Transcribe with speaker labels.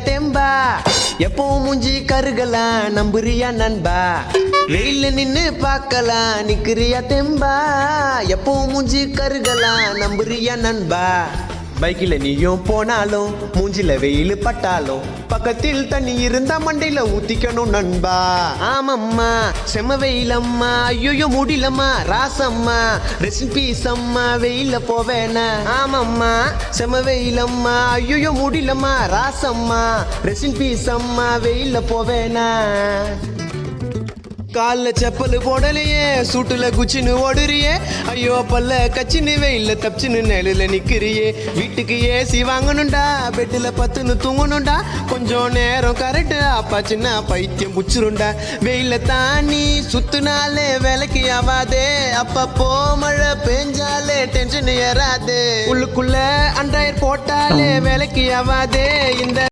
Speaker 1: தெம்பா எப்பவும் மூஞ்சி கருகலாம் நம்புறியா நண்பா வெயில நின்னு பார்க்கலாம் நிக்கிறியா தெம்பா எப்பவும் மூஞ்சி கருகலாம் நம்புறியா நண்பா பைக்கில் நீயும் போனாலும் மூஞ்சில வெயில் பட்டாலும் பக்கத்தில் தண்ணி இருந்தா மண்டையில ஊத்திக்கணும் நண்பா ஆமம்மா செம வெயிலம்மா ஐயோ முடியலம்மா ராசம்மா ரெஸ்ட் பீஸ் அம்மா வெயில போவேனா ஆமம்மா செம வெயிலம்மா ஐயோ முடியலம்மா ராசம்மா ரெஸ்ட் பீஸ் அம்மா வெயில போவேனா கால்ல செப்பல் போடலையே சூட்டுல குச்சின்னு ஓடுறியே ஐயோ பல்ல கச்சின்னு வெயில தப்பிச்சுன்னு நிழல நிக்கிறியே வீட்டுக்கு ஏசி வாங்கணும்டா பெட்டுல பத்துன்னு தூங்கணும்டா கொஞ்சம் நேரம் கரெக்ட் அப்பா சின்ன பைத்தியம் புச்சிருண்டா வெயில தாண்டி சுத்துனாலே வேலைக்கு ஆவாதே அப்பப்போ மழை பெஞ்சாலே டென்ஷன் ஏறாதே உள்ளுக்குள்ள அண்டாயர் போட்டாலே வேலைக்கு ஆவாதே இந்த